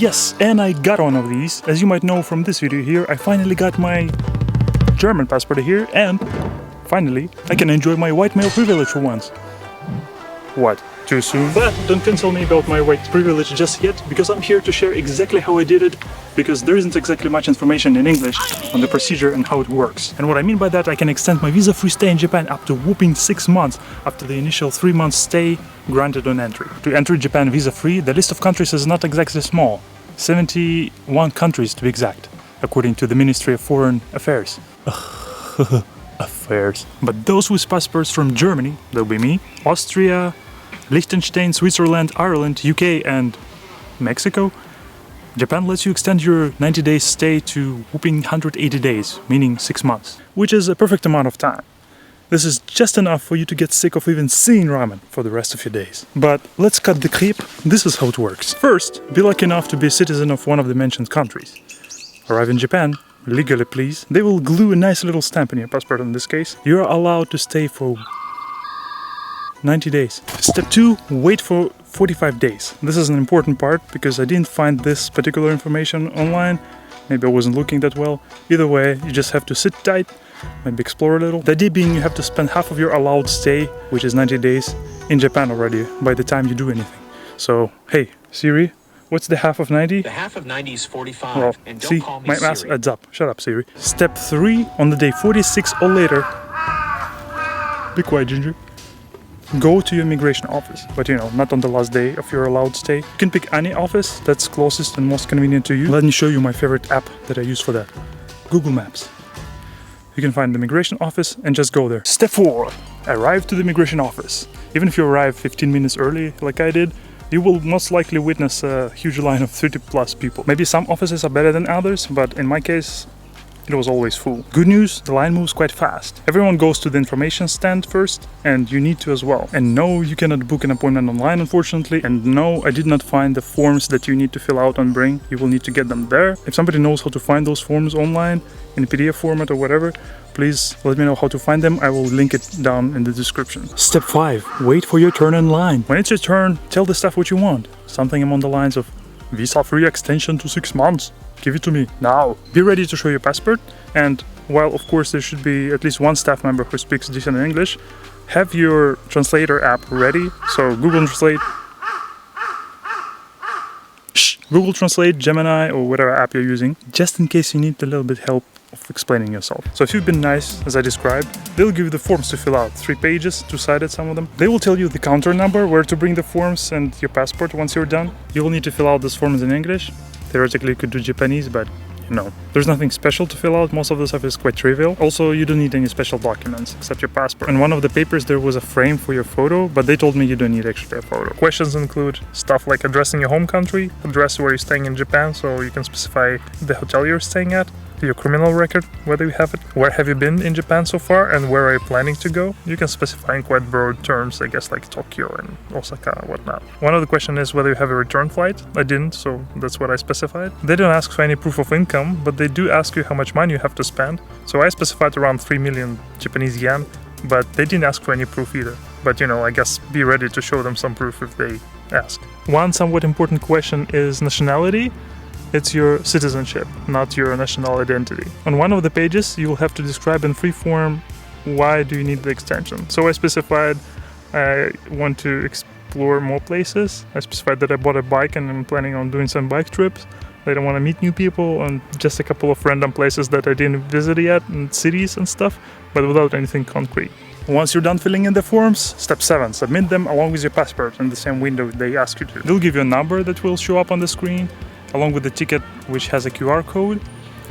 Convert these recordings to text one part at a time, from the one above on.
Yes, and I got one of these. As you might know from this video here, I finally got my German passport here, and finally I can enjoy my white male privilege for once. What? Too soon? But don't cancel me about my white privilege just yet, because I'm here to share exactly how I did it, because there isn't exactly much information in English on the procedure and how it works. And what I mean by that, I can extend my visa-free stay in Japan up to whopping 6 months after the initial 3-month stay granted on entry. To enter Japan visa-free, the list of countries is not exactly small. 71 countries to be exact, according to the Ministry of Foreign Affairs. Affairs. But those with passports from Germany, that'll be me, Austria, Liechtenstein, Switzerland, Ireland, UK and Mexico, Japan lets you extend your 90-day stay to whopping 180 days, meaning 6 months, which is a perfect amount of time. This is just enough for you to get sick of even seeing ramen for the rest of your days. But let's cut the creep. This is how it works. First, be lucky enough to be a citizen of one of the mentioned countries. Arrive in Japan, legally please. They will glue a nice little stamp in your passport in this case. You are allowed to stay for 90 days. Step 2, wait for 45 days. This is an important part because I didn't find this particular information online. Maybe I wasn't looking that well. Either way, you just have to sit tight, maybe explore a little. The idea being you have to spend half of your allowed stay, which is 90 days, in Japan already by the time you do anything. So, hey, Siri, what's the half of 90? The half of 90 is 45. Well, and don't see, call me my math Siri. adds up. Shut up, Siri. Step 3, on the day 46 or later, be quiet, Ginger. Go to your immigration office, but not on the last day of your allowed stay. You can pick any office that's closest and most convenient to you. Let me show you my favorite app that I use for that. Google Maps. You can find the immigration office and just go there. Step 4. Arrive to the immigration office. Even if you arrive 15 minutes early, like I did, you will most likely witness a huge line of 30 plus people. Maybe some offices are better than others, but in my case, it was always full. Good news, the line moves quite fast. Everyone goes to the information stand first, and you need to as well. And no, you cannot book an appointment online, unfortunately. And no, I did not find the forms that you need to fill out and bring. You will need to get them there. If somebody knows how to find those forms online, in a PDF format or whatever, please let me know how to find them. I will link it down in the description. Step 5, wait for your turn in line. When it's your turn, tell the staff what you want. Something along the lines of, visa-free extension to 6 months. Give it to me now. Be ready to show your passport, and while of course there should be at least one staff member who speaks decent English, have your translator app ready. So Google Translate, Gemini or whatever app you're using, just in case you need a little bit help of explaining yourself. So if you've been nice, as I described, they'll give you the forms to fill out. 3 pages, 2-sided some of them. They will tell you the counter number, where to bring the forms and your passport once you're done. You will need to fill out those forms in English. Theoretically you could do Japanese, but there's nothing special to fill out. Most of the stuff is quite trivial. Also, you don't need any special documents except your passport. In one of the papers there was a frame for your photo, but they told me you don't need actually a photo. Questions include stuff like address in your home country, address where you're staying in Japan, so you can specify the hotel you're staying at, your criminal record, whether you have it, where have you been in Japan so far, and where are you planning to go. You can specify in quite broad terms, I guess, like Tokyo and Osaka and whatnot. One of the questions is whether you have a return flight. I didn't, so that's what I specified. They don't ask for any proof of income, but they do ask you how much money you have to spend. So I specified around 3 million Japanese yen, but they didn't ask for any proof either. But I guess be ready to show them some proof if they ask. One somewhat important question is nationality. It's your citizenship, not your national identity. On one of the pages, you will have to describe in free form why do you need the extension. So I specified I want to explore more places. I specified that I bought a bike and I'm planning on doing some bike trips. I don't want to meet new people and just a couple of random places that I didn't visit yet, and cities and stuff, but without anything concrete. Once you're done filling in the forms, step 7, submit them along with your passport in the same window they ask you to. They'll give you a number that will show up on the screen, along with the ticket, which has a QR code,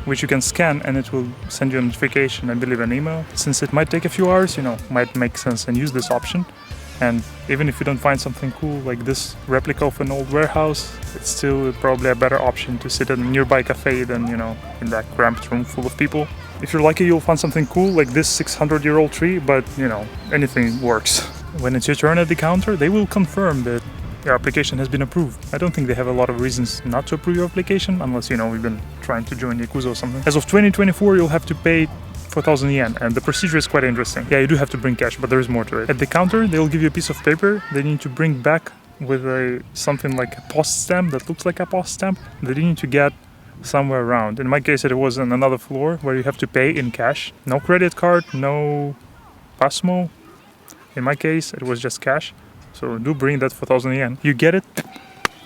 which you can scan and it will send you a notification, I believe an email. Since it might take a few hours, might make sense and use this option. And even if you don't find something cool like this replica of an old warehouse, it's still probably a better option to sit at a nearby cafe than, in that cramped room full of people. If you're lucky, you'll find something cool like this 600-year-old tree, but, anything works. When it's your turn at the counter, they will confirm that your application has been approved. I don't think they have a lot of reasons not to approve your application, unless, we've been trying to join Yakuza or something. As of 2024, you'll have to pay 4,000 yen, and the procedure is quite interesting. Yeah, you do have to bring cash, but there is more to it. At the counter, they'll give you a piece of paper. They need to bring back with something like a post stamp that looks like a post stamp that you need to get somewhere around. In my case, it was on another floor where you have to pay in cash. No credit card, no Pasmo. In my case, it was just cash. So do bring that 4,000 yen. You get it,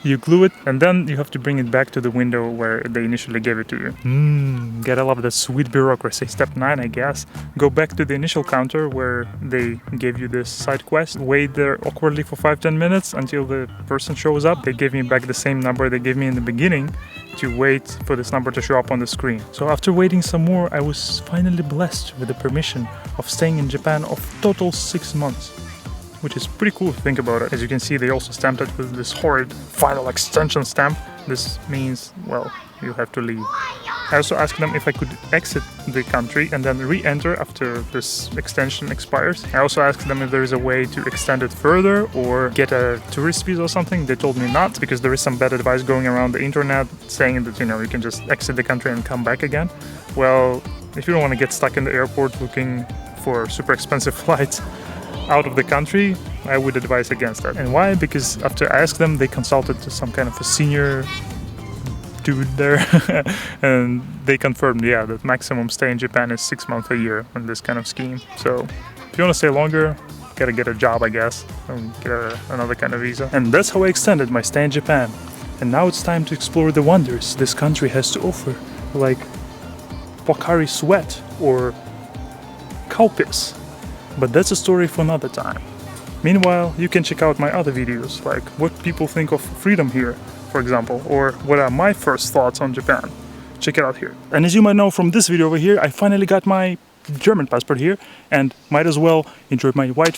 you glue it, and then you have to bring it back to the window where they initially gave it to you. Gotta love that sweet bureaucracy. Step 9, I guess. Go back to the initial counter where they gave you this side quest. Wait there awkwardly for 5-10 minutes until the person shows up. They gave me back the same number they gave me in the beginning to wait for this number to show up on the screen. So after waiting some more, I was finally blessed with the permission of staying in Japan of total 6 months. Which is pretty cool if you think about it. As you can see, they also stamped it with this horrid final extension stamp. This means, well, you have to leave. I also asked them if I could exit the country and then re-enter after this extension expires. I also asked them if there is a way to extend it further or get a tourist visa or something. They told me not, because there is some bad advice going around the internet saying that, you know, you can just exit the country and come back again. Well, if you don't want to get stuck in the airport looking for super expensive flights out of the country, I would advise against that. And why? Because after I asked them, they consulted to some kind of a senior dude there and they confirmed, yeah, that maximum stay in Japan is 6 months a year on this kind of scheme. So if you want to stay longer, gotta get a job, I guess, and get another kind of visa. And that's how I extended my stay in Japan. And now it's time to explore the wonders this country has to offer, like Pocari Sweat or cow piss. But that's a story for another time. Meanwhile, you can check out my other videos, like what people think of freedom here, for example, or what are my first thoughts on Japan. Check it out here. And as you might know from this video over here, I finally got my German passport here, and might as well enjoy my white